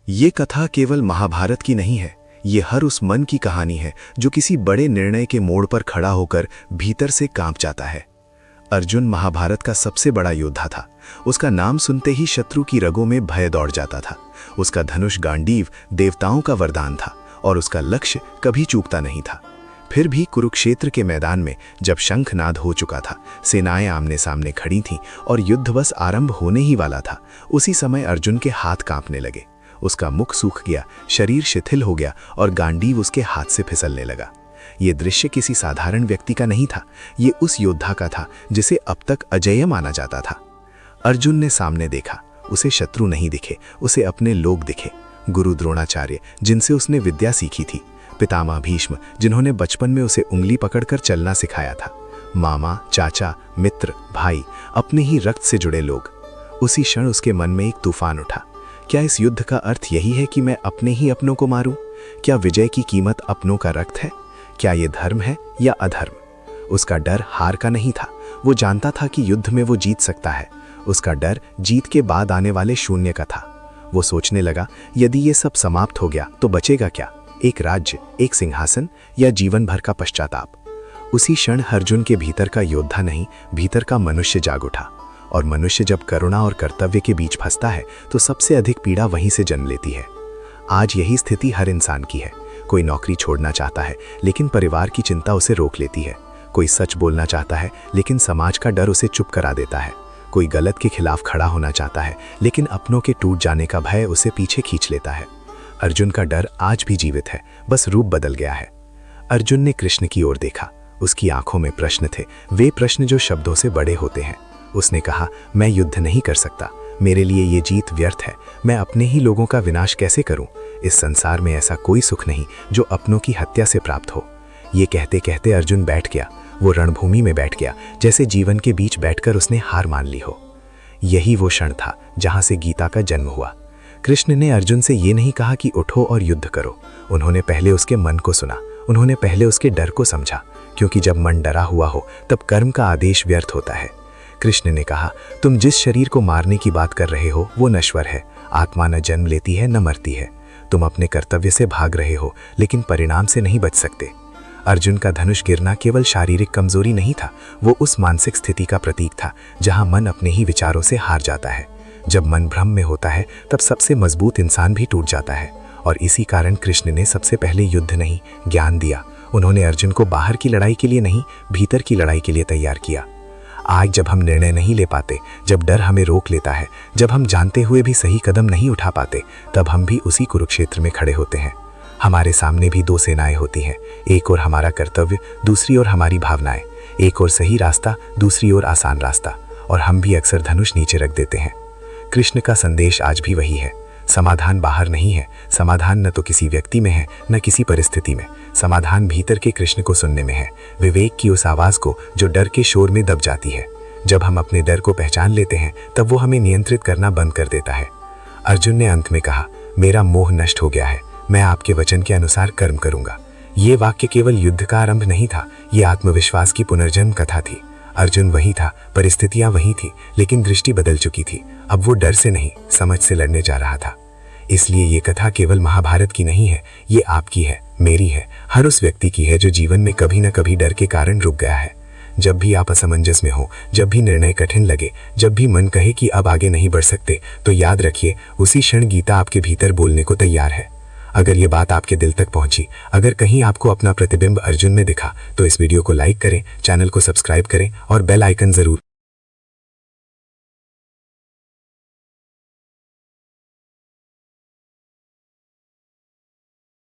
ये कथा केवल महाभारत की नहीं है, ये हर उस मन की कहानी है जो किसी बड़े निर्णय के मोड़ पर खड़ा होकर भीतर से कांप जाता है। अर्जुन महाभारत का सबसे बड़ा योद्धा था। उसका नाम सुनते ही शत्रु की रगों में भय दौड़ जाता था। उसका धनुष गांडीव देवताओं का वरदान था और उसका लक्ष्य कभी चूकता नहीं था। फिर भी कुरुक्षेत्र के मैदान में जब शंखनाद हो चुका था, सेनाएं आमने सामने खड़ी थीं और युद्ध बस आरंभ होने ही वाला था, उसी समय अर्जुन के हाथ कांपने लगे। उसका मुख सूख गया, शरीर शिथिल हो गया और गांडीव उसके हाथ से फिसलने लगा। ये दृश्य किसी साधारण व्यक्ति का नहीं था, ये उस योद्धा का था जिसे अब तक अजेय माना जाता था। अर्जुन ने सामने देखा, उसे शत्रु नहीं दिखे, उसे अपने लोग दिखे। गुरु द्रोणाचार्य, जिनसे उसने विद्या सीखी थी, पितामह भीष्म, जिन्होंने बचपन में उसे उंगली पकड़कर चलना सिखाया था, मामा, चाचा, मित्र, भाई, अपने ही रक्त से जुड़े लोग। उसी क्षण उसके मन में एक तूफान उठा। क्या इस युद्ध का अर्थ यही है कि मैं अपने ही अपनों को मारूं? क्या विजय की कीमत अपनों का रक्त है? क्या ये धर्म है या अधर्म? उसका डर हार का नहीं था, वो जानता था कि युद्ध में वो जीत सकता है। उसका डर जीत के बाद आने वाले शून्य का था। वो सोचने लगा, यदि ये सब समाप्त हो गया तो बचेगा क्या? एक राज्य, एक सिंहासन या जीवन भर का पश्चाताप? उसी क्षण अर्जुन के भीतर का योद्धा नहीं, भीतर का मनुष्य जाग उठा। और मनुष्य जब करुणा और कर्तव्य के बीच फंसता है तो सबसे अधिक पीड़ा वहीं से जन्म लेती है। आज यही स्थिति हर इंसान की है। कोई नौकरी छोड़ना चाहता है लेकिन परिवार की चिंता उसे रोक लेती है। कोई सच बोलना चाहता है लेकिन समाज का डर उसे चुप करा देता है। कोई गलत के खिलाफ खड़ा होना चाहता है लेकिन अपनों के टूट जाने का भय उसे पीछे खींच लेता है। अर्जुन का डर आज भी जीवित है, बस रूप बदल गया है। अर्जुन ने कृष्ण की ओर देखा। उसकी आंखों में प्रश्न थे, वे प्रश्न जो शब्दों से बड़े होते हैं। उसने कहा, मैं युद्ध नहीं कर सकता, मेरे लिए ये जीत व्यर्थ है। मैं अपने ही लोगों का विनाश कैसे करूं? इस संसार में ऐसा कोई सुख नहीं जो अपनों की हत्या से प्राप्त हो। ये कहते कहते अर्जुन बैठ गया। वो रणभूमि में बैठ गया, जैसे जीवन के बीच बैठकर उसने हार मान ली हो। यही वो क्षण था जहां से गीता का जन्म हुआ। कृष्ण ने अर्जुन से ये नहीं कहा कि उठो और युद्ध करो। उन्होंने पहले उसके मन को सुना, उन्होंने पहले उसके डर को समझा, क्योंकि जब मन डरा हुआ हो तब कर्म का आदेश व्यर्थ होता है। कृष्ण ने कहा, तुम जिस शरीर को मारने की बात कर रहे हो वो नश्वर है। आत्मा न जन्म लेती है न मरती है। तुम अपने कर्तव्य से भाग रहे हो लेकिन परिणाम से नहीं बच सकते। अर्जुन का धनुष गिरना केवल शारीरिक कमजोरी नहीं था, वो उस मानसिक स्थिति का प्रतीक था जहां मन अपने ही विचारों से हार जाता है। जब मन भ्रम में होता है तब सबसे मजबूत इंसान भी टूट जाता है। और इसी कारण कृष्ण ने सबसे पहले युद्ध नहीं, ज्ञान दिया। उन्होंने अर्जुन को बाहर की लड़ाई के लिए नहीं, भीतर की लड़ाई के लिए तैयार किया। आज जब हम निर्णय नहीं ले पाते, जब डर हमें रोक लेता है, जब हम जानते हुए भी सही कदम नहीं उठा पाते, तब हम भी उसी कुरुक्षेत्र में खड़े होते हैं। हमारे सामने भी दो सेनाएं होती हैं, एक ओर हमारा कर्तव्य, दूसरी ओर हमारी भावनाएं। एक ओर सही रास्ता, दूसरी ओर आसान रास्ता, और हम भी अक्सर धनुष नीचे रख देते हैं। कृष्ण का संदेश आज भी वही है, समाधान बाहर नहीं है। समाधान न तो किसी व्यक्ति में है न किसी परिस्थिति में। समाधान भीतर के कृष्ण को सुनने में है, विवेक की उस आवाज को जो डर के शोर में दब जाती है। जब हम अपने डर को पहचान लेते हैं तब वो हमें नियंत्रित करना बंद कर देता है। अर्जुन ने अंत में कहा, मेरा मोह नष्ट हो गया है, मैं आपके वचन के अनुसार कर्म करूंगा। ये वाक्य केवल युद्ध का आरंभ नहीं था, ये आत्मविश्वास की पुनर्जन्म कथा थी। अर्जुन वही था, परिस्थितियां वही थी, लेकिन दृष्टि बदल चुकी थी। अब वो डर से नहीं, समझ से लड़ने जा रहा था। इसलिए ये कथा केवल महाभारत की नहीं है, ये आपकी है, मेरी है, हर उस व्यक्ति की है जो जीवन में कभी न कभी डर के कारण रुक गया है। जब भी आप असमंजस में हो, जब भी निर्णय कठिन लगे, जब भी मन कहे कि अब आगे नहीं बढ़ सकते, तो याद रखिए, उसी क्षण गीता आपके भीतर बोलने को तैयार है। अगर ये बात आपके दिल तक पहुंची, अगर कहीं आपको अपना प्रतिबिंब अर्जुन में दिखा, तो इस वीडियो को लाइक करें, चैनल को सब्सक्राइब करें और बेल आइकन जरूर